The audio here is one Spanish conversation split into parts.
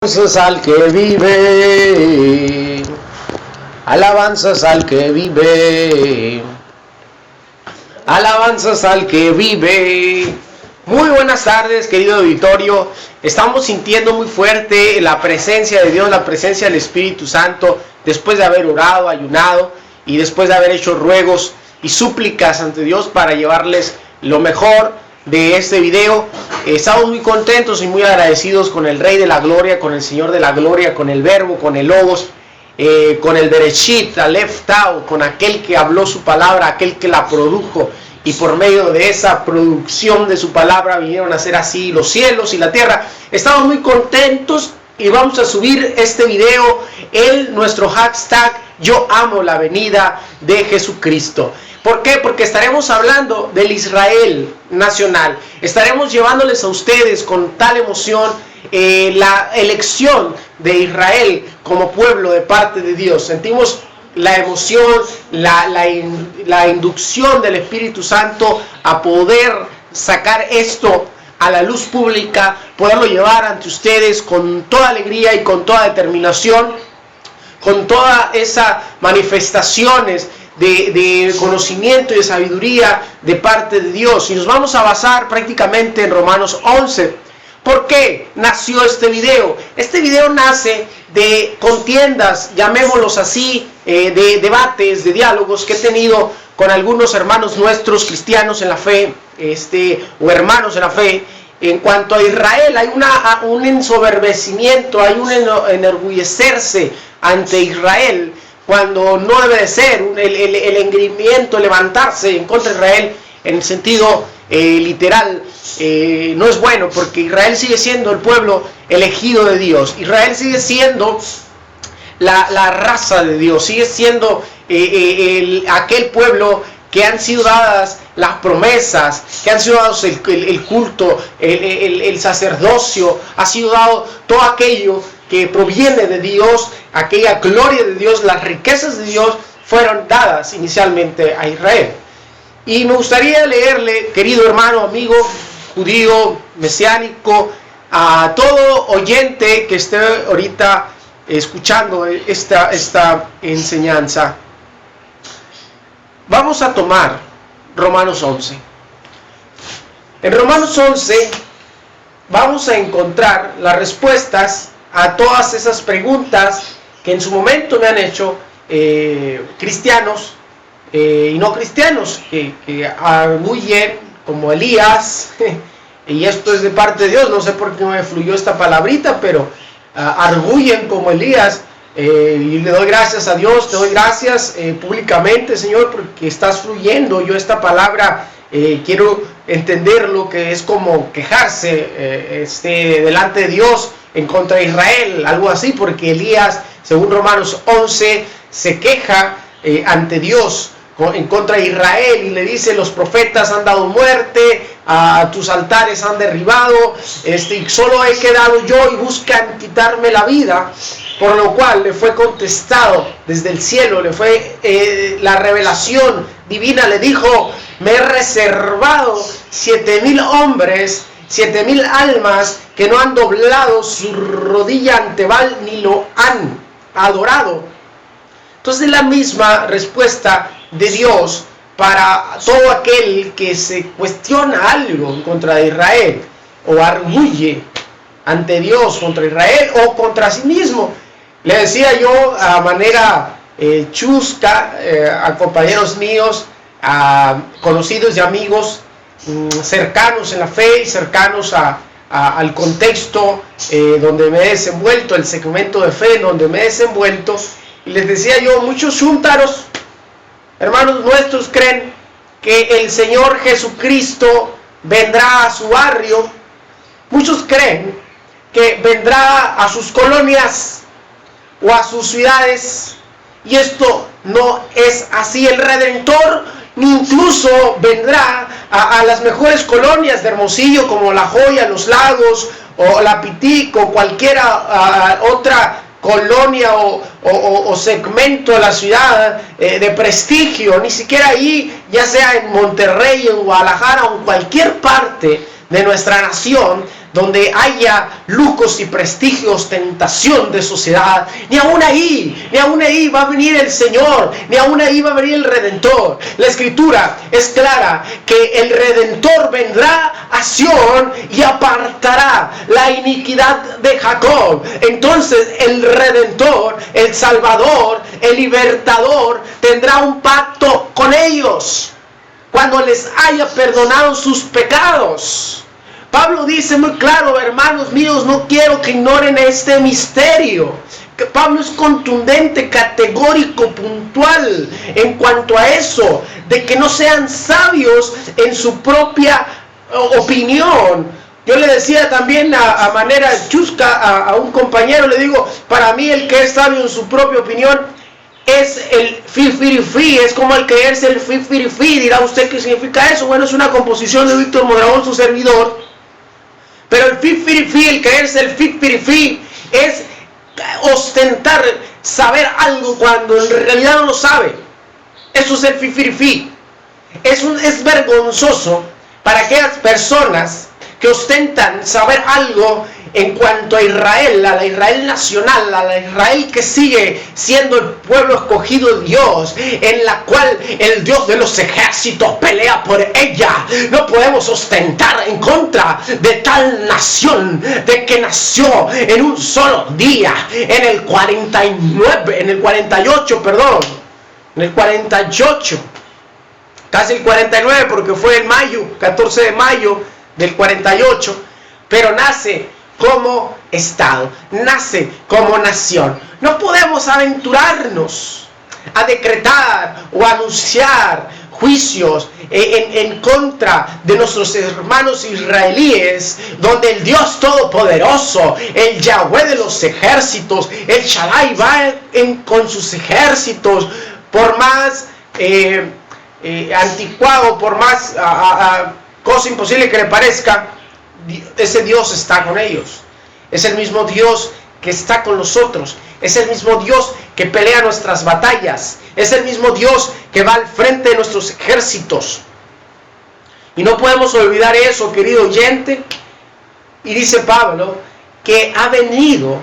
Alabanzas al que vive, alabanzas al que vive, alabanzas al que vive. Muy buenas tardes, querido auditorio. Estamos sintiendo muy fuerte la presencia de Dios, la presencia del Espíritu Santo, después de haber orado, ayunado y después de haber hecho ruegos y súplicas ante Dios para llevarles lo mejor de este video. Estamos muy contentos y muy agradecidos con el Rey de la Gloria, con el Señor de la Gloria, con el Verbo, con el Logos, con el Bereshit, Aleph Tau, con aquel que habló su palabra, aquel que la produjo, y por medio de esa producción de su palabra vinieron a ser así los cielos y la tierra. Estamos muy contentos y vamos a subir este video en nuestro hashtag Yo amo la venida de Jesucristo. ¿Por qué? Porque estaremos hablando del Israel nacional. Estaremos llevándoles a ustedes con tal emoción la elección de Israel como pueblo de parte de Dios. Sentimos la emoción, la inducción del Espíritu Santo a poder sacar esto a la luz pública, poderlo llevar ante ustedes con toda alegría y con toda determinación, con todas esas manifestaciones de conocimiento y de sabiduría de parte de Dios. Y nos vamos a basar prácticamente en Romanos 11. ¿Por qué nació este video? Este video nace de contiendas, llamémoslos así, de debates, de diálogos que he tenido con algunos hermanos nuestros cristianos en la fe, o hermanos en la fe. En cuanto a Israel, hay un ensoberbecimiento, hay un enorgullecerse ante Israel, cuando no debe de ser el engreimiento, levantarse en contra de Israel en el sentido literal. No es bueno, porque Israel sigue siendo el pueblo elegido de Dios. Israel sigue siendo la raza de Dios, sigue siendo aquel pueblo que han sido dadas las promesas, que han sido dados el culto, el sacerdocio, ha sido dado todo aquello que proviene de Dios, aquella gloria de Dios, las riquezas de Dios fueron dadas inicialmente a Israel. Y me gustaría leerle, querido hermano, amigo, judío, mesiánico, a todo oyente que esté ahorita escuchando esta enseñanza. Vamos a tomar Romanos 11. En Romanos 11 vamos a encontrar las respuestas a todas esas preguntas que en su momento me han hecho cristianos y no cristianos, que arguyen como Elías, y esto es de parte de Dios, no sé por qué me fluyó esta palabrita, pero arguyen como Elías, y le doy gracias a Dios, te doy gracias públicamente, Señor, porque estás fluyendo. Yo esta palabra quiero entenderlo, que es como quejarse delante de Dios en contra de Israel, algo así, porque Elías, según Romanos 11, se queja ante Dios en contra de Israel y le dice: los profetas han dado muerte, a tus altares han derribado, y solo he quedado yo y buscan quitarme la vida. Por lo cual le fue contestado desde el cielo, le fue la revelación divina, le dijo: me he reservado 7,000 hombres, 7,000 almas que no han doblado su rodilla ante Baal ni lo han adorado. Entonces es la misma respuesta de Dios para todo aquel que se cuestiona algo en contra de Israel o arguye ante Dios contra Israel o contra sí mismo. Le decía yo a manera chusca a compañeros míos, a conocidos y amigos cercanos en la fe y cercanos al contexto donde me he desenvuelto, el segmento de fe en donde me he desenvuelto, y les decía yo: muchos chúntaros, hermanos nuestros, creen que el Señor Jesucristo vendrá a su barrio. Muchos creen que vendrá a sus colonias o a sus ciudades, y esto no es así. El Redentor incluso vendrá a las mejores colonias de Hermosillo, como La Joya, Los Lagos, o La Pitic, o cualquiera otra colonia o segmento de la ciudad de prestigio. Ni siquiera ahí, ya sea en Monterrey, en Guadalajara o en cualquier parte de nuestra nación, donde haya lujos y prestigios, tentación de sociedad, ni aún ahí va a venir el Señor, ni aún ahí va a venir el Redentor. La Escritura es clara que el Redentor vendrá a Sión y apartará la iniquidad de Jacob. Entonces el Redentor, el Salvador, el Libertador tendrá un pacto con ellos cuando les haya perdonado sus pecados. Pablo dice muy claro: hermanos míos, no quiero que ignoren este misterio. Pablo es contundente, categórico, puntual en cuanto a eso, de que no sean sabios en su propia opinión. Yo le decía también a manera chusca a un compañero, le digo, para mí el que es sabio en su propia opinión es el fifirifi, es como el creerse el fifirifi. Dirá usted, ¿qué significa eso? Bueno, es una composición de Víctor Mondragón, su servidor. Pero el fifirifi, el creerse el fifirifi, es ostentar saber algo cuando en realidad no lo sabe. Eso es el fifirifi. Es vergonzoso para aquellas personas que ostentan saber algo en cuanto a Israel, a la Israel nacional, a la Israel que sigue siendo el pueblo escogido de Dios, en la cual el Dios de los ejércitos pelea por ella. No podemos ostentar en contra de tal nación, de que nació en un solo día, en el 48, casi el 49, porque fue en mayo, 14 de mayo del 48, pero nace como Estado, nace como nación. No podemos aventurarnos a decretar o anunciar juicios en contra de nuestros hermanos israelíes, donde el Dios Todopoderoso, el Yahweh de los ejércitos, el Shaddai va con sus ejércitos. Por más anticuado, por más cosa imposible que le parezca, ese Dios está con ellos. Es el mismo Dios que está con nosotros. Es el mismo Dios que pelea nuestras batallas. Es el mismo Dios que va al frente de nuestros ejércitos. Y no podemos olvidar eso, querido oyente. Y dice Pablo que ha venido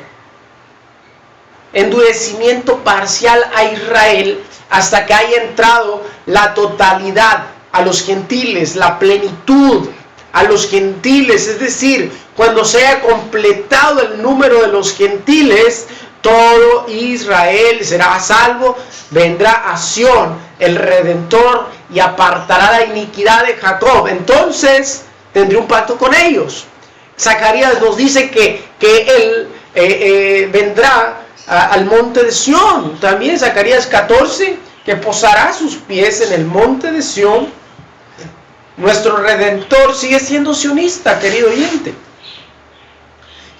endurecimiento parcial a Israel hasta que haya entrado la totalidad a los gentiles, la plenitud a los gentiles. Es decir, cuando se haya completado el número de los gentiles, todo Israel será salvo. Vendrá a Sión el Redentor y apartará la iniquidad de Jacob. Entonces tendré un pacto con ellos. Zacarías nos dice que él vendrá al monte de Sión. También Zacarías 14, que posará sus pies en el monte de Sión. Nuestro Redentor sigue siendo sionista, querido oyente.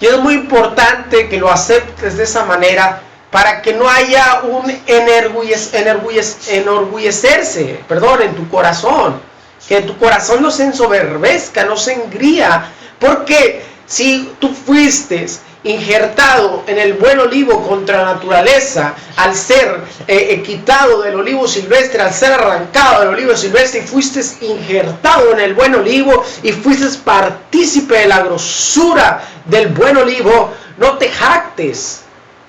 Y es muy importante que lo aceptes de esa manera, para que no haya un enorgullecerse en tu corazón. Que tu corazón no se ensoberbezca, no se engría. Porque si tú fuiste injertado en el buen olivo contra la naturaleza, al ser quitado del olivo silvestre, al ser arrancado del olivo silvestre, y fuiste injertado en el buen olivo y fuiste partícipe de la grosura del buen olivo, no te jactes,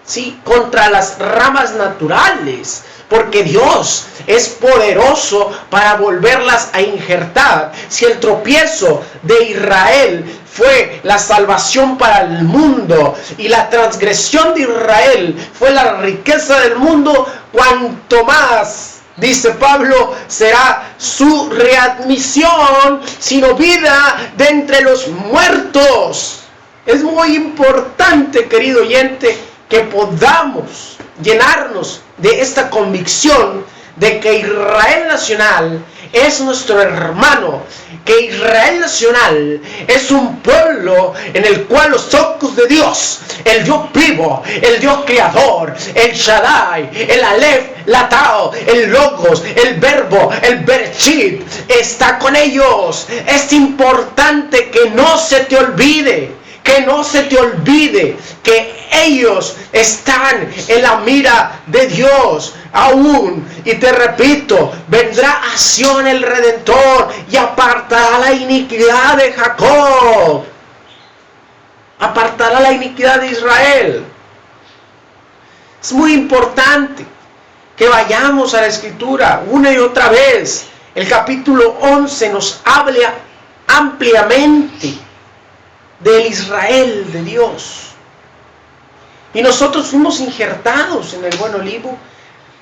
¿sí?, contra las ramas naturales, porque Dios es poderoso para volverlas a injertar. Si el tropiezo de Israel fue la salvación para el mundo y la transgresión de Israel fue la riqueza del mundo, cuanto más, dice Pablo, será su readmisión, sino vida de entre los muertos. Es muy importante, querido oyente, que podamos llenarnos de esta convicción de que Israel nacional es nuestro hermano, que Israel nacional es un pueblo en el cual los ojos de Dios, el Dios vivo, el Dios creador, el Shaddai, el Aleph, la Tao, el Logos, el Verbo, el Bereshit, está con ellos. Es importante que no se te olvide, que ellos están en la mira de Dios aún. Y te repito, vendrá a Sión el Redentor y apartará la iniquidad de Jacob. apartará la iniquidad de Israel. Es muy importante que vayamos a la Escritura una y otra vez. El capítulo 11 nos habla ampliamente del Israel de Dios. Y nosotros fuimos injertados en el buen olivo,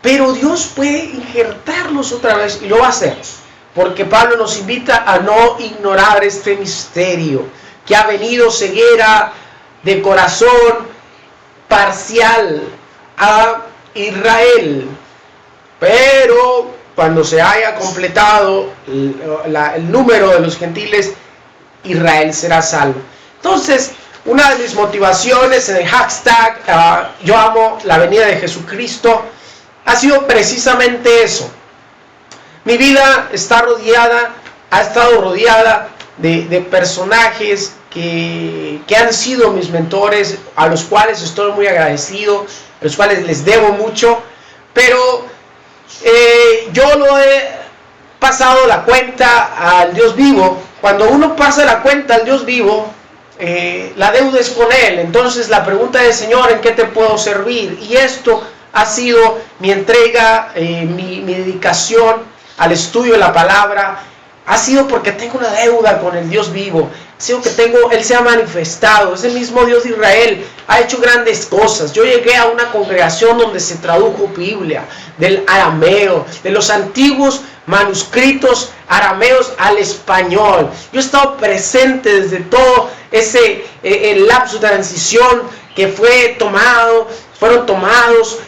pero Dios puede injertarnos otra vez y lo va a hacer. Porque Pablo nos invita a no ignorar este misterio, que ha venido ceguera de corazón parcial a Israel. Pero cuando se haya completado el número de los gentiles, Israel será salvo. Entonces, una de mis motivaciones en el hashtag Yo amo la venida de Jesucristo ha sido precisamente eso. Mi vida ha estado rodeada de personajes que han sido mis mentores, a los cuales estoy muy agradecido, a los cuales les debo mucho, pero yo lo he pasado la cuenta al Dios vivo. Cuando uno pasa la cuenta al Dios vivo, la deuda es con Él. Entonces la pregunta es: Señor, ¿en qué te puedo servir? Y esto ha sido mi entrega, mi dedicación al estudio de la palabra. Ha sido porque tengo una deuda con el Dios vivo. Ha sido que Él se ha manifestado. Es el mismo Dios de Israel. Ha hecho grandes cosas. Yo llegué a una congregación donde se tradujo Biblia del arameo, de los antiguos manuscritos arameos al español. Yo he estado presente desde todo el lapso de transición que fueron tomados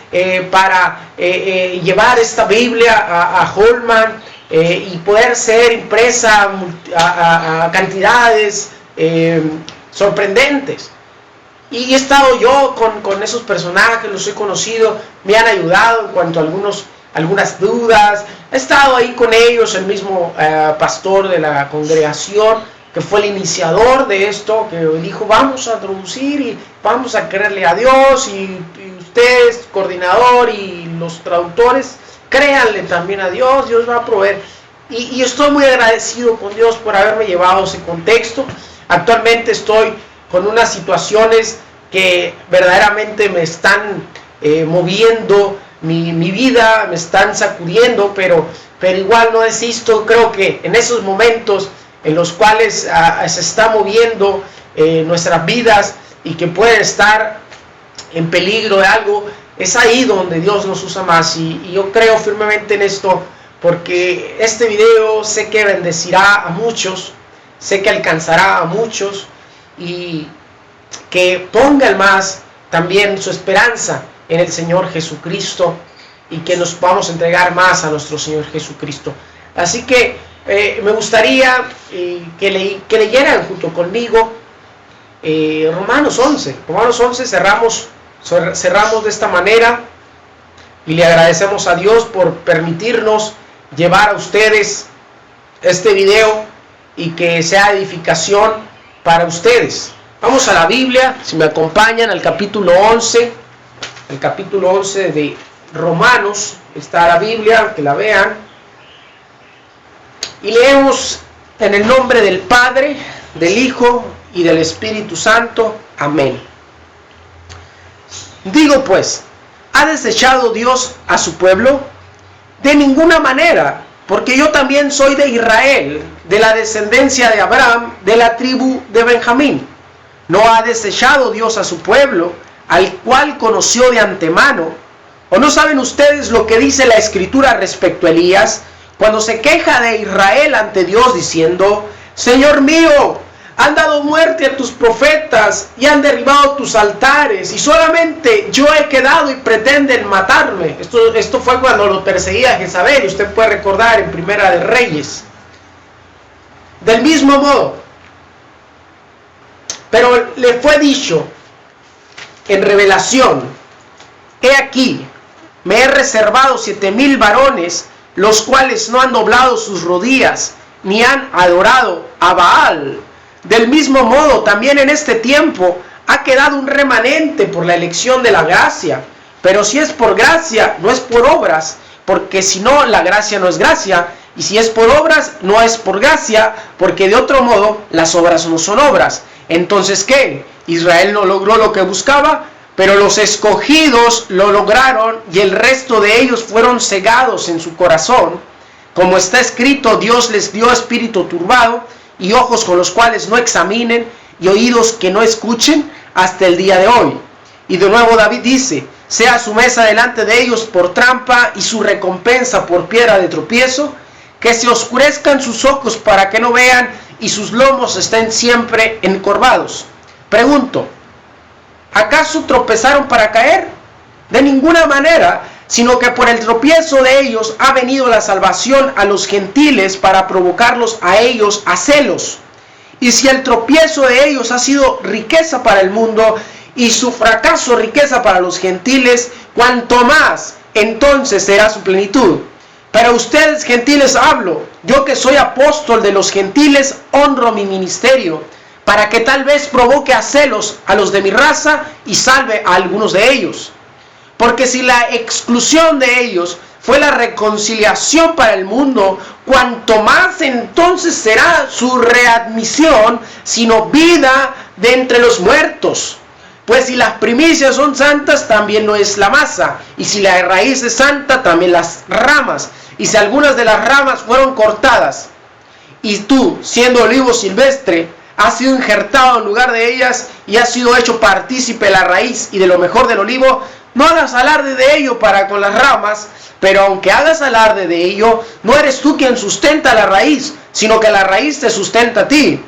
para llevar esta Biblia a Holman y poder ser impresa a cantidades sorprendentes. Y he estado yo con esos personajes, los he conocido, me han ayudado en cuanto a algunas dudas. He estado ahí con ellos, el mismo pastor de la congregación, que fue el iniciador de esto, que dijo: vamos a traducir y vamos a creerle a Dios, y ustedes, coordinador, y los traductores, créanle también a Dios, Dios va a proveer. Y estoy muy agradecido con Dios por haberme llevado a ese contexto. Actualmente estoy con unas situaciones que verdaderamente me están moviendo mi vida, me están sacudiendo, pero igual no desisto. Creo que en esos momentos en los cuales se está moviendo nuestras vidas y que pueden estar en peligro de algo, es ahí donde Dios nos usa más. Y yo creo firmemente en esto, porque este video sé que bendecirá a muchos, sé que alcanzará a muchos, y que pongan más también su esperanza en el Señor Jesucristo, y que nos vamos a entregar más a nuestro Señor Jesucristo. Así que me gustaría que leyeran junto conmigo Romanos 11. Romanos 11 cerramos de esta manera, y le agradecemos a Dios por permitirnos llevar a ustedes este video y que sea edificación para ustedes. Vamos a la Biblia, si me acompañan, al capítulo 11. El capítulo 11 de Romanos, está la Biblia, que la vean. Y leemos en el nombre del Padre, del Hijo y del Espíritu Santo. Amén. Digo pues, ¿ha desechado Dios a su pueblo? De ninguna manera, porque yo también soy de Israel, de la descendencia de Abraham, de la tribu de Benjamín. ¿No ha desechado Dios a su pueblo, al cual conoció de antemano? ¿O no saben ustedes lo que dice la Escritura respecto a Elías, cuando se queja de Israel ante Dios diciendo: Señor mío, han dado muerte a tus profetas y han derribado tus altares, y solamente yo he quedado y pretenden matarme? Esto fue cuando lo perseguía Jezabel, y usted puede recordar en Primera de Reyes. Del mismo modo, pero le fue dicho en revelación: he aquí, me he reservado 7,000 varones, los cuales no han doblado sus rodillas, ni han adorado a Baal. Del mismo modo, también en este tiempo ha quedado un remanente por la elección de la gracia. Pero si es por gracia, no es por obras, porque si no, la gracia no es gracia. Y si es por obras, no es por gracia, porque de otro modo las obras no son obras. Entonces, ¿qué? Israel no logró lo que buscaba, pero los escogidos lo lograron y el resto de ellos fueron cegados en su corazón. Como está escrito, Dios les dio espíritu turbado y ojos con los cuales no examinen y oídos que no escuchen hasta el día de hoy. Y de nuevo David dice, sea su mesa delante de ellos por trampa y su recompensa por piedra de tropiezo, que se oscurezcan sus ojos para que no vean y sus lomos estén siempre encorvados. Pregunto, ¿acaso tropezaron para caer? De ninguna manera, sino que por el tropiezo de ellos ha venido la salvación a los gentiles para provocarlos a ellos a celos. Y si el tropiezo de ellos ha sido riqueza para el mundo y su fracaso riqueza para los gentiles, cuanto más entonces será su plenitud. Pero ustedes gentiles hablo, yo que soy apóstol de los gentiles honro mi ministerio, para que tal vez provoque a celos a los de mi raza y salve a algunos de ellos. Porque si la exclusión de ellos fue la reconciliación para el mundo, cuanto más entonces será su readmisión, sino vida de entre los muertos. Pues si las primicias son santas, también lo es la masa. Y si la raíz es santa, también las ramas. Y si algunas de las ramas fueron cortadas, y tú, siendo olivo silvestre, has sido injertado en lugar de ellas, y has sido hecho partícipe de la raíz y de lo mejor del olivo, no hagas alarde de ello para con las ramas, pero aunque hagas alarde de ello, no eres tú quien sustenta la raíz, sino que la raíz te sustenta a ti.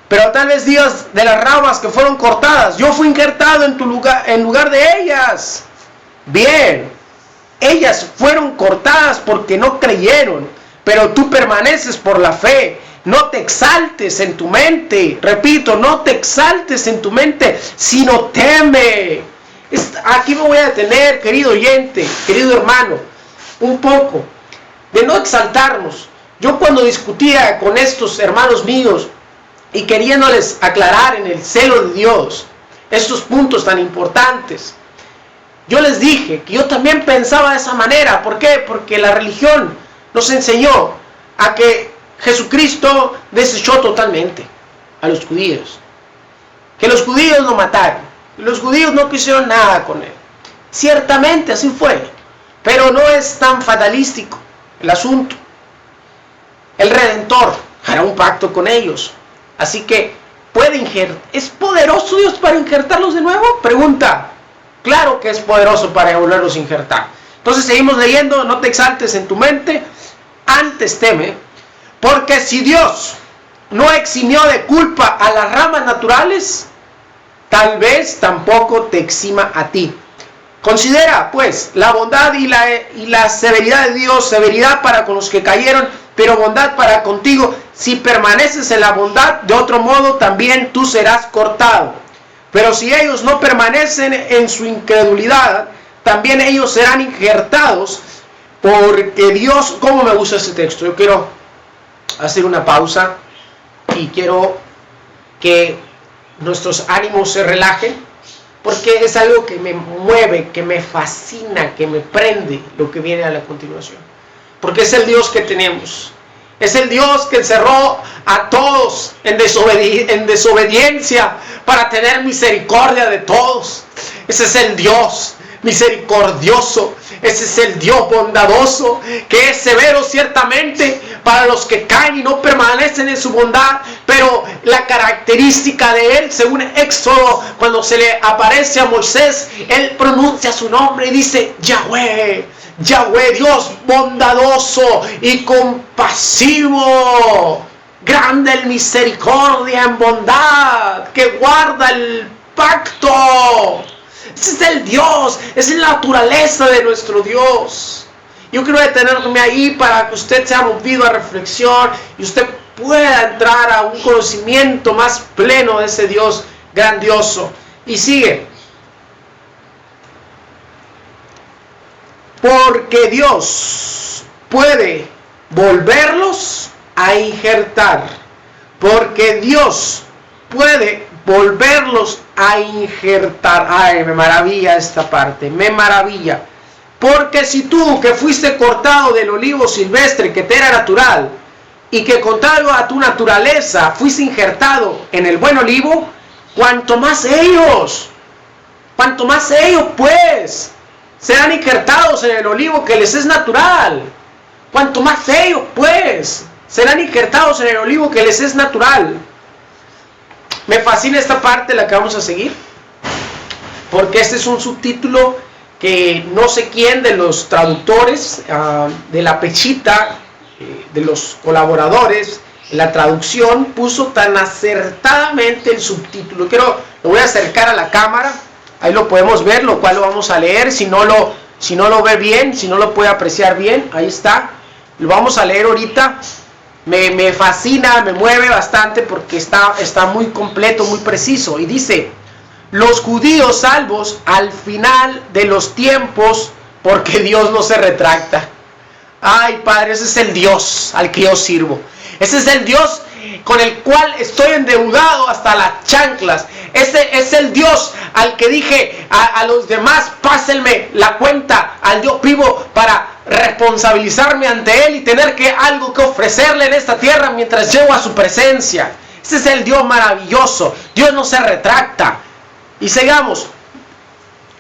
Pero tal vez digas de las ramas que fueron cortadas, yo fui injertado en lugar de ellas. Bien, ellas fueron cortadas porque no creyeron, pero tú permaneces por la fe. No te exaltes en tu mente, repito, no te exaltes en tu mente, sino teme. Aquí me voy a detener, querido oyente, querido hermano, un poco, de no exaltarnos. Yo cuando discutía con estos hermanos míos y queriéndoles aclarar en el celo de Dios estos puntos tan importantes, yo les dije que yo también pensaba de esa manera. ¿Por qué? Porque la religión nos enseñó a que Jesucristo desechó totalmente a los judíos, que los judíos lo mataron, los judíos no quisieron nada con él. Ciertamente así fue, pero no es tan fatalístico el asunto. El Redentor hará un pacto con ellos, así que puede injertar. ¿Es poderoso Dios para injertarlos de nuevo? Pregunta. Claro que es poderoso para volverlos a injertar. Entonces seguimos leyendo, no te exaltes en tu mente, antes teme, porque si Dios no eximió de culpa a las ramas naturales, tal vez tampoco te exima a ti. Considera, pues, la bondad y la severidad de Dios, severidad para con los que cayeron, pero bondad para contigo. Si permaneces en la bondad, de otro modo también tú serás cortado. Pero si ellos no permanecen en su incredulidad, también ellos serán injertados, porque Dios... ¿Cómo me gusta este texto? Yo quiero hacer una pausa y quiero que nuestros ánimos se relajen, porque es algo que me mueve, que me fascina, que me prende lo que viene a la continuación. Porque es el Dios que tenemos. Es el Dios que encerró a todos en desobediencia para tener misericordia de todos. Ese es el Dios misericordioso. Ese es el Dios bondadoso, que es severo ciertamente para los que caen y no permanecen en su bondad, pero la característica de él, según Éxodo, cuando se le aparece a Moisés, él pronuncia su nombre y dice Yahweh, Yahweh, Dios bondadoso y compasivo, grande en misericordia, en bondad, que guarda el pacto. Ese es el Dios, esa es la naturaleza de nuestro Dios. Yo quiero detenerme ahí para que usted sea movido a reflexión y usted pueda entrar a un conocimiento más pleno de ese Dios grandioso. Y sigue. Porque Dios puede volverlos a injertar. Porque Dios puede volverlos a injertar. Ay, me maravilla esta parte, me maravilla. Porque si tú, que fuiste cortado del olivo silvestre que te era natural, y que contrario a tu naturaleza fuiste injertado en el buen olivo, cuanto más ellos pues serán injertados en el olivo que les es natural. Cuanto más ellos pues serán injertados en el olivo que les es natural. Me fascina esta parte, la que vamos a seguir, porque este es un subtítulo que no sé quién de los traductores de la pechita, de los colaboradores en la traducción, puso tan acertadamente el subtítulo. Lo voy a acercar a la cámara, ahí lo podemos ver, lo cual lo vamos a leer. Si no lo ve bien, si no lo puede apreciar bien, ahí está, lo vamos a leer ahorita. Me fascina, me mueve bastante porque está muy completo, muy preciso. Y dice: los judíos salvos al final de los tiempos, porque Dios no se retracta. Ay, Padre, ese es el Dios al que yo sirvo. Ese es el Dios con el cual estoy endeudado hasta las chanclas. Ese es el Dios al que dije a los demás: pásenme la cuenta al Dios vivo para responsabilizarme ante Él y tener algo que ofrecerle en esta tierra mientras llego a su presencia. Ese es el Dios maravilloso. Dios no se retracta. Y sigamos.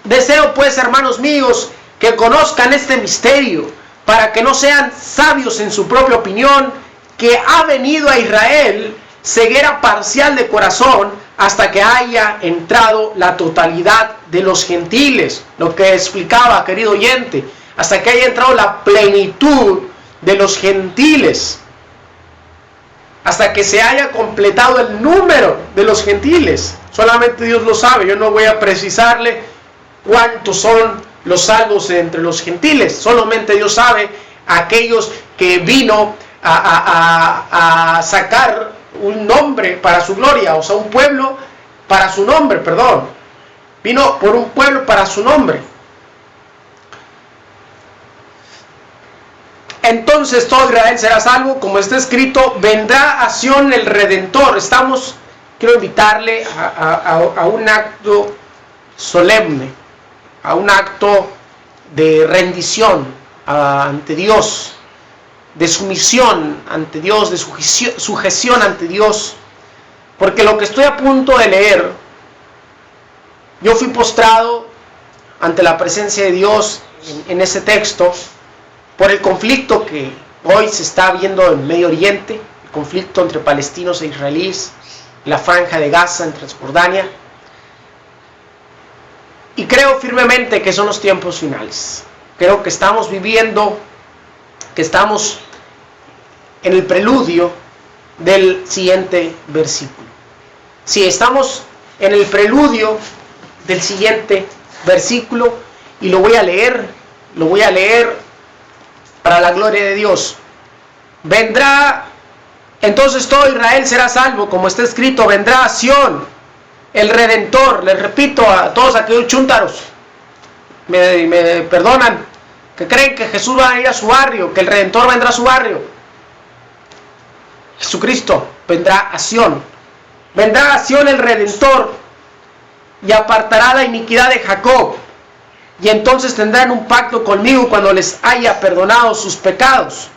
Deseo pues, hermanos míos, que conozcan este misterio, para que no sean sabios en su propia opinión, que ha venido a Israel ceguera parcial de corazón, hasta que haya entrado la totalidad de los gentiles. Lo que explicaba, querido oyente, hasta que haya entrado la plenitud de los gentiles, hasta que se haya completado el número de los gentiles. Solamente Dios lo sabe. Yo no voy a precisarle cuántos son los salvos entre los gentiles. Solamente Dios sabe aquellos que vino a sacar un nombre para su gloria, o sea, un pueblo para su nombre, perdón. Vino por un pueblo para su nombre. Entonces todo Israel será salvo, como está escrito: vendrá a Sión el Redentor. Quiero invitarle a un acto solemne, a un acto de rendición ante Dios, de sumisión ante Dios, de sujeción ante Dios, porque lo que estoy a punto de leer, yo fui postrado ante la presencia de Dios en ese texto, por el conflicto que hoy se está viendo en Medio Oriente, el conflicto entre palestinos e israelíes, la franja de Gaza, en Transjordania. Y creo firmemente que son los tiempos finales. Creo que estamos viviendo, que estamos en el preludio del siguiente versículo. Sí, estamos en el preludio del siguiente versículo, y lo voy a leer para la gloria de Dios. Vendrá, entonces todo Israel será salvo, como está escrito: vendrá a Sión el Redentor. Les repito a todos aquellos chúntaros, me perdonan, que creen que Jesús va a ir a su barrio, que el Redentor vendrá a su barrio. Jesucristo vendrá a Sión. Vendrá a Sión el Redentor, y apartará la iniquidad de Jacob. Y entonces tendrán un pacto conmigo cuando les haya perdonado sus pecados.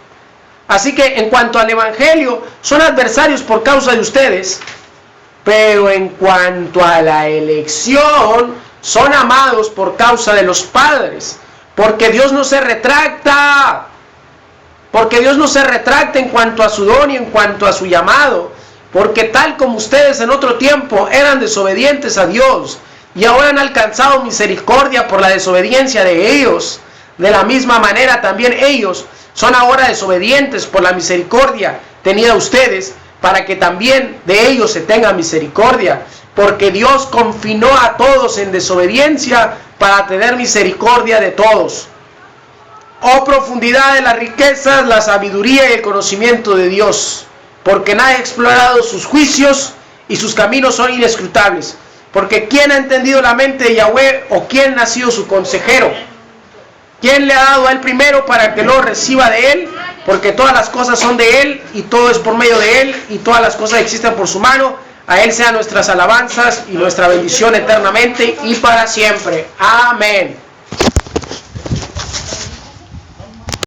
Así que en cuanto al Evangelio, son adversarios por causa de ustedes, pero en cuanto a la elección, son amados por causa de los padres, porque Dios no se retracta. Porque Dios no se retracta en cuanto a su don y en cuanto a su llamado, porque tal como ustedes en otro tiempo eran desobedientes a Dios, y ahora han alcanzado misericordia por la desobediencia de ellos, de la misma manera también ellos son ahora desobedientes por la misericordia tenida a ustedes, para que también de ellos se tenga misericordia, porque Dios confinó a todos en desobediencia para tener misericordia de todos. Oh profundidad de las riquezas, la sabiduría y el conocimiento de Dios, porque nadie ha explorado sus juicios y sus caminos son inescrutables. Porque ¿quién ha entendido la mente de Yahweh, o quién ha sido su consejero? ¿Quién le ha dado a él primero para que lo reciba de él? Porque todas las cosas son de él, y todo es por medio de él, y todas las cosas existen por su mano. A él sean nuestras alabanzas y nuestra bendición eternamente y para siempre. Amén.